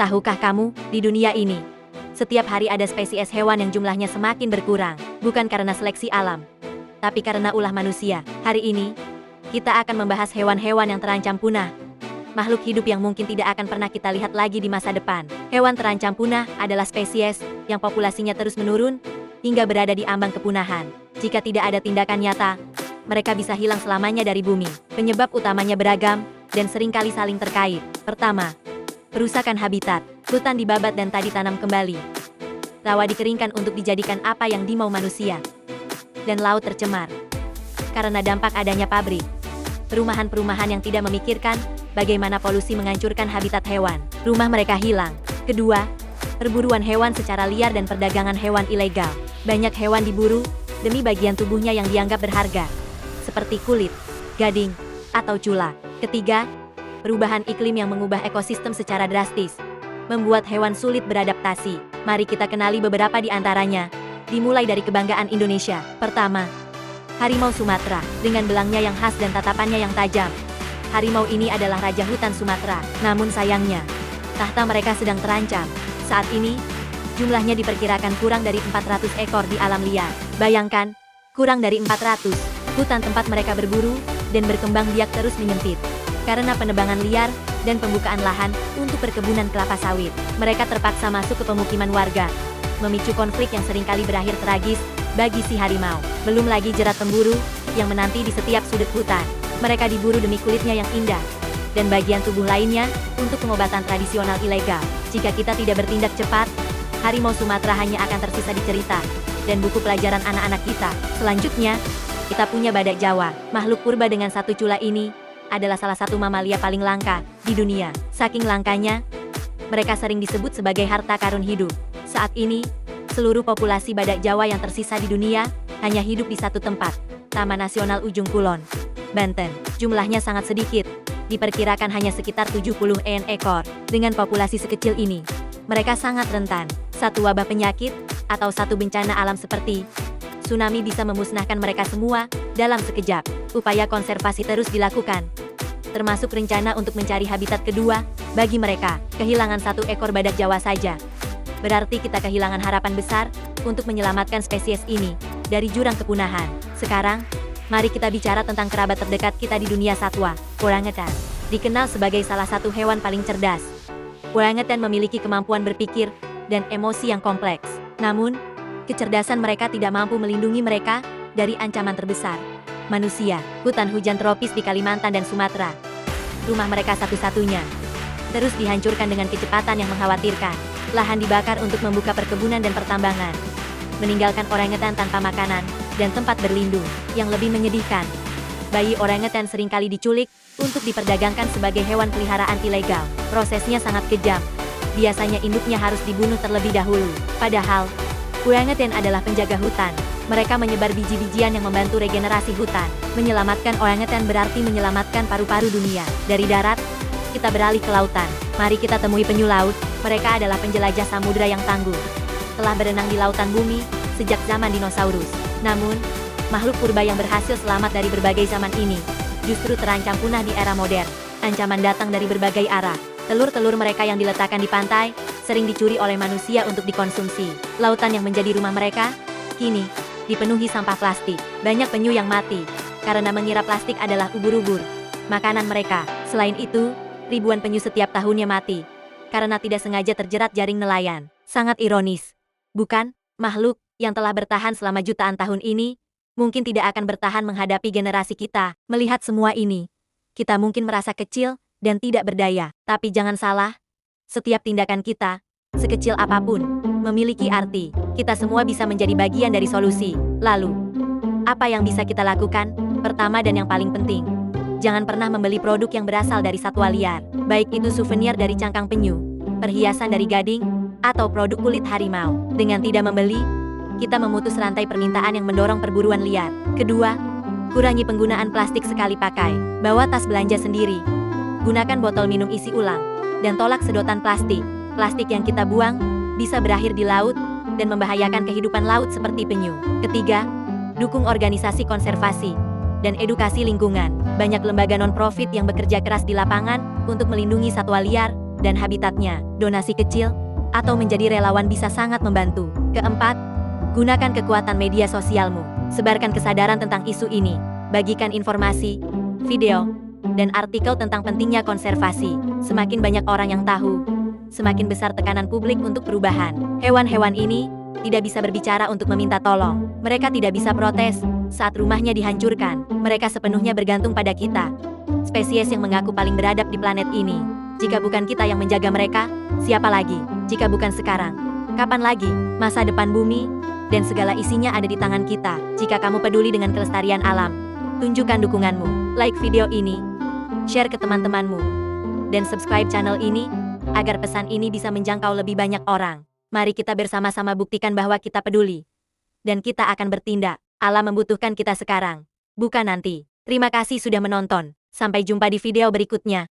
Tahukah kamu, di dunia ini, setiap hari ada spesies hewan yang jumlahnya semakin berkurang, bukan karena seleksi alam, tapi karena ulah manusia. Hari ini, kita akan membahas hewan-hewan yang terancam punah. Makhluk hidup yang mungkin tidak akan pernah kita lihat lagi di masa depan. Hewan terancam punah adalah spesies yang populasinya terus menurun hingga berada di ambang kepunahan. Jika tidak ada tindakan nyata, mereka bisa hilang selamanya dari bumi. Penyebab utamanya beragam dan seringkali saling terkait. Pertama, perusakan habitat. Hutan dibabat dan tak ditanam kembali. Rawa dikeringkan untuk dijadikan apa yang dimau manusia. Dan laut tercemar karena dampak adanya pabrik. Perumahan-perumahan yang tidak memikirkan bagaimana polusi menghancurkan habitat hewan. Rumah mereka hilang. Kedua, perburuan hewan secara liar dan perdagangan hewan ilegal. Banyak hewan diburu demi bagian tubuhnya yang dianggap berharga, seperti kulit, gading, atau cula. Ketiga, perubahan iklim yang mengubah ekosistem secara drastis, membuat hewan sulit beradaptasi. Mari kita kenali beberapa di antaranya, dimulai dari kebanggaan Indonesia. Pertama, harimau Sumatera, dengan belangnya yang khas dan tatapannya yang tajam. Harimau ini adalah raja hutan Sumatera, namun sayangnya, tahta mereka sedang terancam. Saat ini, jumlahnya diperkirakan kurang dari 400 ekor di alam liar. Bayangkan, kurang dari 400, hutan tempat mereka berburu dan berkembang biak terus menyempit. Karena penebangan liar dan pembukaan lahan untuk perkebunan kelapa sawit, mereka terpaksa masuk ke pemukiman warga, memicu konflik yang seringkali berakhir tragis bagi si harimau. Belum lagi jerat pemburu yang menanti di setiap sudut hutan. Mereka diburu demi kulitnya yang indah dan bagian tubuh lainnya untuk pengobatan tradisional ilegal. Jika kita tidak bertindak cepat, harimau Sumatera hanya akan tersisa di cerita dan buku pelajaran anak-anak kita. Selanjutnya, kita punya badak Jawa. Makhluk purba dengan satu cula ini adalah salah satu mamalia paling langka di dunia. Saking langkanya, mereka sering disebut sebagai harta karun hidup. Saat ini, seluruh populasi badak Jawa yang tersisa di dunia hanya hidup di satu tempat, Taman Nasional Ujung Kulon, Banten. Jumlahnya sangat sedikit, diperkirakan hanya sekitar 70 ekor. Dengan populasi sekecil ini, mereka sangat rentan. Satu wabah penyakit atau satu bencana alam seperti tsunami bisa memusnahkan mereka semua dalam sekejap. Upaya konservasi terus dilakukan, termasuk rencana untuk mencari habitat kedua bagi mereka. Kehilangan satu ekor badak Jawa saja berarti kita kehilangan harapan besar untuk menyelamatkan spesies ini dari jurang kepunahan. Sekarang, mari kita bicara tentang kerabat terdekat kita di dunia satwa, orangutan. Dikenal sebagai salah satu hewan paling cerdas, orangutan memiliki kemampuan berpikir dan emosi yang kompleks. Namun, kecerdasan mereka tidak mampu melindungi mereka dari ancaman terbesar, manusia. Hutan hujan tropis di Kalimantan dan Sumatera, rumah mereka satu-satunya, terus dihancurkan dengan kecepatan yang mengkhawatirkan. Lahan dibakar untuk membuka perkebunan dan pertambangan, meninggalkan orangutan tanpa makanan dan tempat berlindung. Yang lebih menyedihkan, bayi orangutan seringkali diculik untuk diperdagangkan sebagai hewan peliharaan ilegal. Prosesnya sangat kejam. Biasanya induknya harus dibunuh terlebih dahulu. Padahal, orangutan adalah penjaga hutan. Mereka menyebar biji-bijian yang membantu regenerasi hutan. Menyelamatkan orangutan berarti menyelamatkan paru-paru dunia. Dari darat, kita beralih ke lautan. Mari kita temui penyu laut. Mereka adalah penjelajah samudera yang tangguh. Telah berenang di lautan bumi sejak zaman dinosaurus. Namun, makhluk purba yang berhasil selamat dari berbagai zaman ini justru terancam punah di era modern. Ancaman datang dari berbagai arah. Telur-telur mereka yang diletakkan di pantai sering dicuri oleh manusia untuk dikonsumsi. Lautan yang menjadi rumah mereka kini dipenuhi sampah plastik. Banyak penyu yang mati karena mengira plastik adalah ubur-ubur makanan mereka. Selain itu, ribuan penyu setiap tahunnya mati karena tidak sengaja terjerat jaring nelayan. Sangat ironis, bukan? Makhluk yang telah bertahan selama jutaan tahun ini mungkin tidak akan bertahan menghadapi generasi kita. Melihat semua ini, kita mungkin merasa kecil dan tidak berdaya. Tapi jangan salah, setiap tindakan kita, sekecil apapun, memiliki arti. Kita semua bisa menjadi bagian dari solusi. Lalu, apa yang bisa kita lakukan? Pertama dan yang paling penting, jangan pernah membeli produk yang berasal dari satwa liar. Baik itu souvenir dari cangkang penyu, perhiasan dari gading, atau produk kulit harimau. Dengan tidak membeli, kita memutus rantai permintaan yang mendorong perburuan liar. Kedua, kurangi penggunaan plastik sekali pakai. Bawa tas belanja sendiri. Gunakan botol minum isi ulang. Dan tolak sedotan plastik. Plastik yang kita buang bisa berakhir di laut dan membahayakan kehidupan laut seperti penyu. Ketiga, dukung organisasi konservasi dan edukasi lingkungan. Banyak lembaga non-profit yang bekerja keras di lapangan untuk melindungi satwa liar dan habitatnya. Donasi kecil atau menjadi relawan bisa sangat membantu. Keempat, gunakan kekuatan media sosialmu. Sebarkan kesadaran tentang isu ini. Bagikan informasi, video, dan artikel tentang pentingnya konservasi. Semakin banyak orang yang tahu, semakin besar tekanan publik untuk perubahan. Hewan-hewan ini tidak bisa berbicara untuk meminta tolong. Mereka tidak bisa protes saat rumahnya dihancurkan. Mereka sepenuhnya bergantung pada kita, spesies yang mengaku paling beradab di planet ini. Jika bukan kita yang menjaga mereka, siapa lagi? Jika bukan sekarang, kapan lagi? Masa depan bumi dan segala isinya ada di tangan kita. Jika kamu peduli dengan kelestarian alam, tunjukkan dukunganmu. Like video ini, share ke teman-temanmu, dan subscribe channel ini agar pesan ini bisa menjangkau lebih banyak orang. Mari kita bersama-sama buktikan bahwa kita peduli. Dan kita akan bertindak. Alam membutuhkan kita sekarang, bukan nanti. Terima kasih sudah menonton. Sampai jumpa di video berikutnya.